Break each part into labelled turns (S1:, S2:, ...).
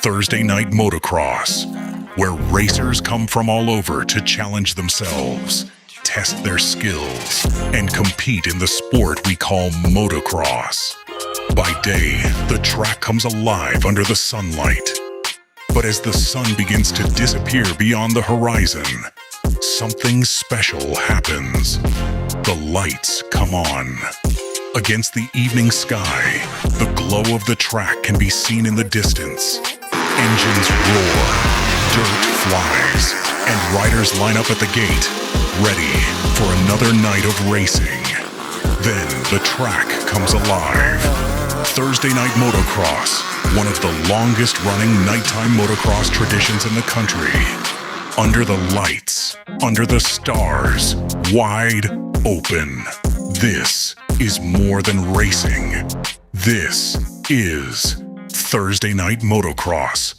S1: Thursday Night Motocross, where racers come from all over to challenge themselves, test their skills, and compete in the sport we call motocross. By day, the track comes alive under the sunlight. But as the sun begins to disappear beyond the horizon, something special happens. The lights come on. Against the evening sky, the glow of the track can be seen in the distance. Engines roar, dirt flies, and riders line up at the gate, ready for another night of racing. Then the track comes alive. Thursday Night Motocross, one of the longest-running nighttime motocross traditions in the country. Under the lights, under the stars, wide open. This is more than racing. This is Thursday Night Motocross.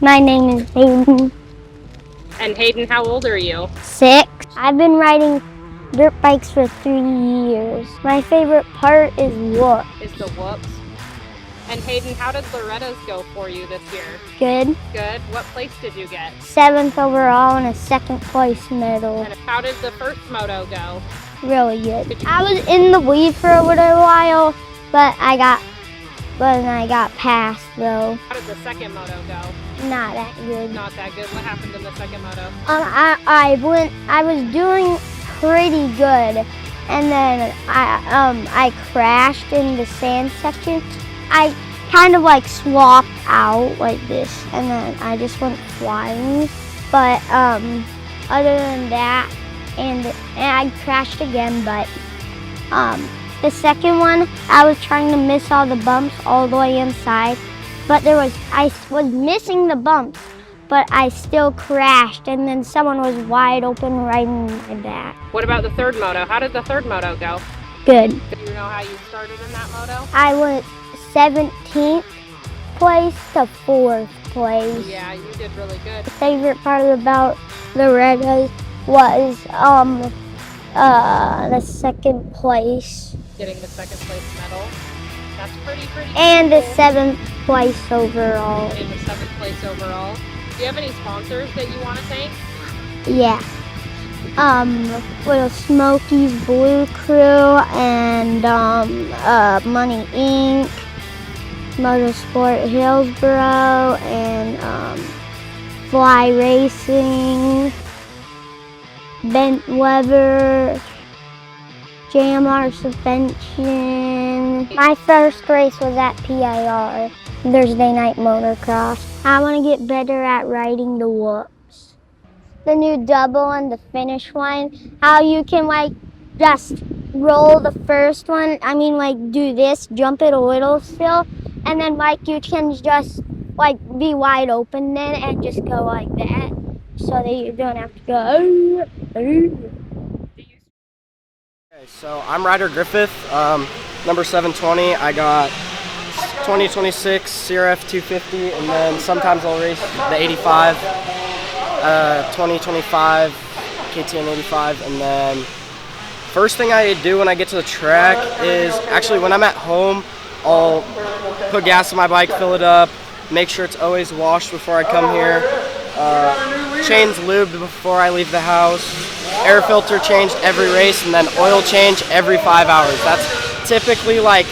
S2: My name is Hayden.
S3: And Hayden, how old are you?
S2: 6. I've been riding dirt bikes for 3 years. My favorite part is whoop.
S3: Is the whoops. And Hayden, how did Loretta's go for you this year?
S2: Good.
S3: Good. What place did you get?
S2: 7th overall and a 2nd place medal.
S3: And how did the first moto go?
S2: Really good. I was in the lead for a little while, but I got passed though.
S3: How did the second moto go?
S2: Not that good.
S3: Not that good. What happened in the second moto?
S2: I was doing pretty good, and then I crashed in the sand section. I kind of like swapped out like this, and then I just went flying. But other than that, and I crashed again. But the second one, I was trying to miss all the bumps all the way inside. But I was missing the bumps, but I still crashed, and then someone was wide open right in my back.
S3: What about the third moto? How did the third moto go?
S2: Good.
S3: Do you know how you started in that moto?
S2: I went 17th place to 4th place.
S3: Yeah, you did really good.
S2: The favorite part about Loretta was the 2nd place.
S3: Getting the 2nd place medal. That's pretty
S2: And
S3: cool.
S2: the 7th place overall.
S3: In the 7th place overall. Do you have any sponsors that you want to thank?
S2: Yeah. Little Smokies Blue Crew and Money Inc., Motorsport Hillsboro, and Fly Racing, Bent Weber, JMR Suspension. My first race was at PIR, Thursday Night Motocross. I want to get better at riding the whoops. The new double and the finish line, how you can like just roll the first one, do this, jump it a little still, and then like you can just like be wide open then and just go like that, so that you don't have to go.
S4: Okay, so I'm Ryder Griffith, number 720. I got 2026 CRF 250, and then sometimes I'll race the 85, 2025 KTM 85, and then first thing I do when I get to the track is actually when I'm at home, I'll put gas in my bike, fill it up, make sure it's always washed before I come here. Chains lubed before I leave the house. Air filter changed every race, and then oil change every 5 hours. That's typically like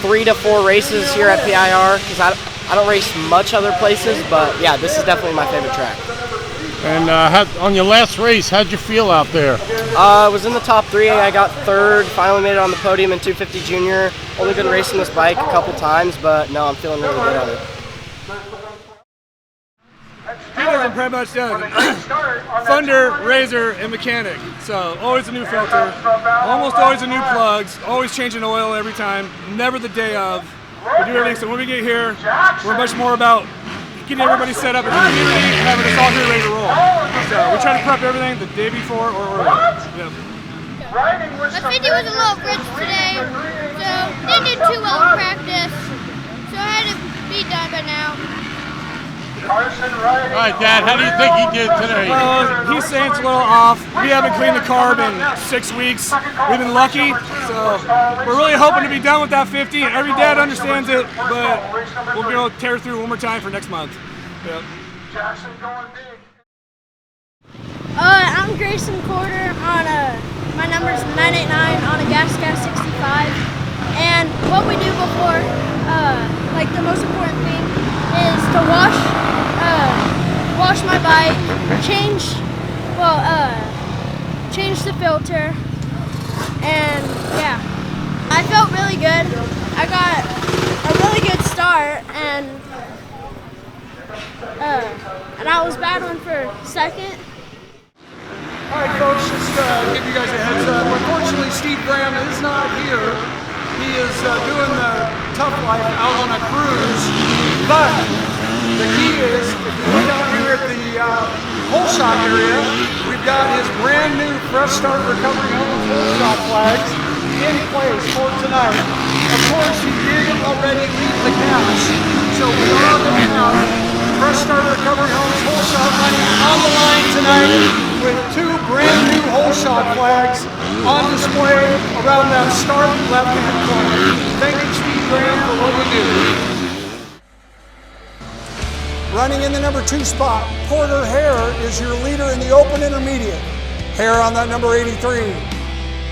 S4: 3 to 4 races here at PIR, because I don't race much other places, but yeah, this is definitely my favorite track.
S5: And on your last race, how'd you feel out there?
S4: I was in the top 3. I got 3rd, finally made it on the podium in 250 Junior. Only been racing this bike a couple times, but no, I'm feeling really good on it.
S6: He doesn't pretty much do Thunder, Razor, and mechanic. So always a new filter, almost always a new plugs, always changing oil every time, never the day of. We do everything, so when we get here, we're much more about getting everybody set up in the community and having us all here ready to roll. So we try to prep everything the day before or early. Yep.
S7: My 50 was a little rich today, so didn't do too well in practice. So I had to be done by now.
S5: All right, Dad, how do you think he did today?
S6: He's saying it's a little off. We haven't cleaned the carb in 6 weeks. We've been lucky, so we're really hoping to be done with that 50. Every dad understands it, but we'll be able to tear through one more time for next month. Yep.
S7: I'm Grayson Corder on my number's 989 on a gas 65. And what we do before, like the most important thing, is to wash my bike, change the filter, and yeah, I felt really good. I got a really good start, and I was battling for second.
S8: All right, folks, just give you guys a heads up. Unfortunately, Steve Graham is not here. He is doing the tough life out on a cruise. But the key is, if you look down here at the hole shot area, we've got his brand new Fresh Start Recovery Home hole shot flags in place for tonight. Of course, he did already leave the cache, so we are going to have Fresh Start Recovery Home's hole shot running on the line tonight with 2 brand new hole shot flags on display around that start left-hand corner. Thank you, Steve Graham, for what you do. Running in the number 2 spot, Porter Hare is your leader in the open intermediate. Hare on that number 83.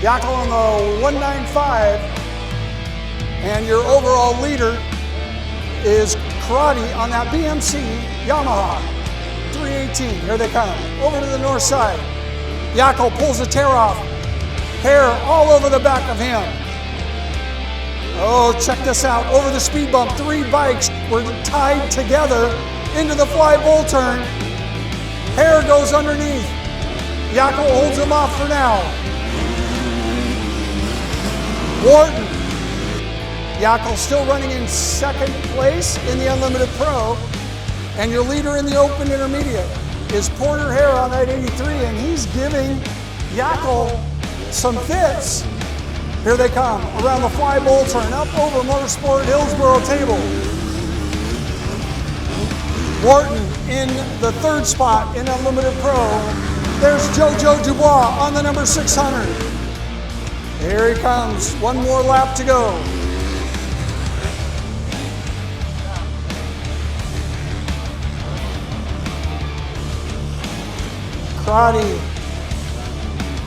S8: Yackel on the 195. And your overall leader is Karate on that BMC Yamaha 318. Here they come. Over to the north side. Yackel pulls the tear off. Hare all over the back of him. Oh, check this out. Over the speed bump, 3 bikes were tied together into the fly bull turn. Hare goes underneath. Yackel holds him off for now. Wharton. Yackel still running in second place in the Unlimited Pro. And your leader in the open intermediate is Porter Hare on that 83, and he's giving Yackel some fits. Here they come around the fly bowl turn, up over Motorsport Hillsboro table. Wharton in the 3rd spot in Unlimited Pro. There's JoJo Dubois on the number 600. Here he comes, 1 more lap to go. Crotty,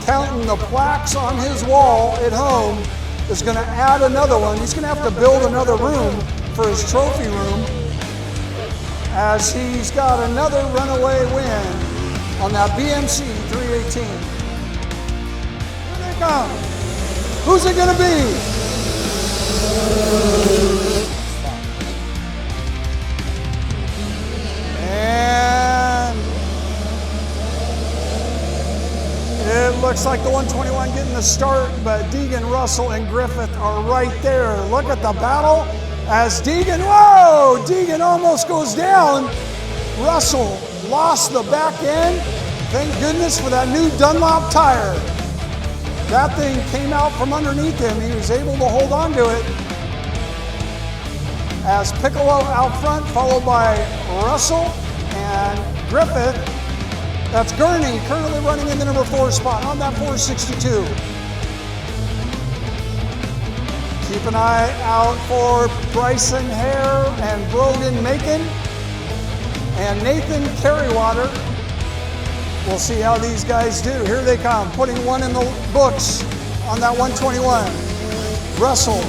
S8: counting the plaques on his wall at home, is going to add another one. He's going to have to build another room for his trophy room, as he's got another runaway win on that BMC 318. Here they come. Who's it going to be? And it looks like the 121 getting the start, but Deegan, Russell, and Griffith are right there. Look at the battle as Deegan, whoa! Deegan almost goes down. Russell lost the back end. Thank goodness for that new Dunlop tire. That thing came out from underneath him. He was able to hold on to it. As Piccolo out front, followed by Russell and Griffith. That's Gurney currently running in the number 4 spot on that 462. Keep an eye out for Bryson Hare and Brogan Macon and Nathan Carrywater. We'll see how these guys do. Here they come, putting one in the books on that 121. Russell,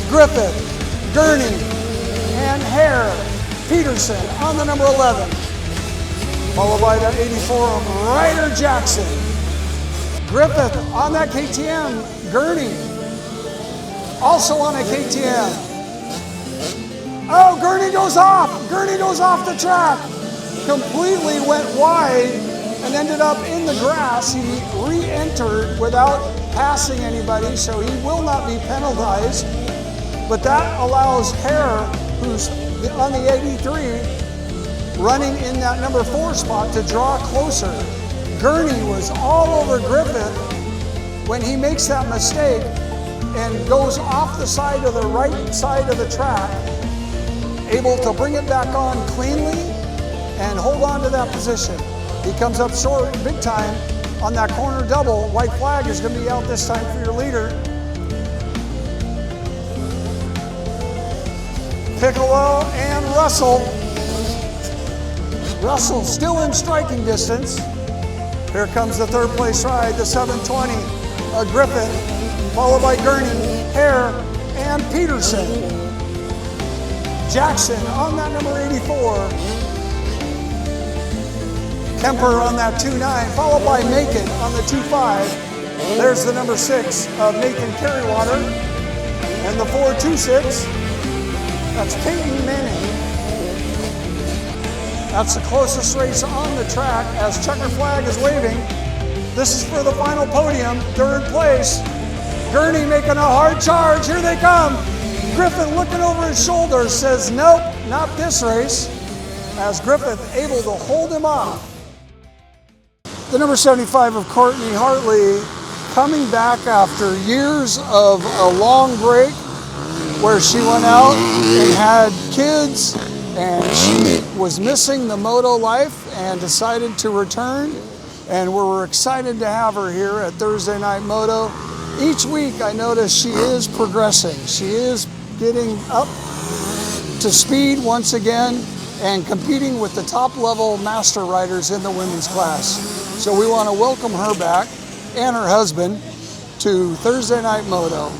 S8: Griffith, Gurney, and Hare. Peterson on the number 11. Followed by that 84 of Ryder Jackson. Griffith on that KTM. Gurney also on a KTM. Oh, Gurney goes off. Gurney goes off the track. Completely went wide and ended up in the grass. He re-entered without passing anybody, so he will not be penalized. But that allows Hare, who's on the 83, running in that number 4 spot, to draw closer. Gurney was all over Griffith when he makes that mistake and goes off the side of the right side of the track, able to bring it back on cleanly and hold on to that position. He comes up short big time on that corner double. White flag is going to be out this time for your leader. Piccolo and Russell. Russell still in striking distance. Here comes the third place ride, the 720. Griffith, followed by Gurney, Hare, and Peterson. Jackson on that number 84. Kemper on that 2.9, followed by Macon on the 2.5. There's the number 6 of Nathan Carrywater. And the 4.26, that's Peyton Manning. That's the closest race on the track as checker flag is waving. This is for the final podium, third place. Gurney making a hard charge, here they come. Griffith looking over his shoulder says, nope, not this race, as Griffith able to hold him off. The number 75 of Courtney Hartley coming back after years of a long break where she went out and had kids and she was missing the moto life and decided to return. And we're excited to have her here at Thursday Night Moto. Each week I notice she is progressing. She is getting up to speed once again and competing with the top level master riders in the women's class. So we want to welcome her back and her husband to Thursday Night Moto.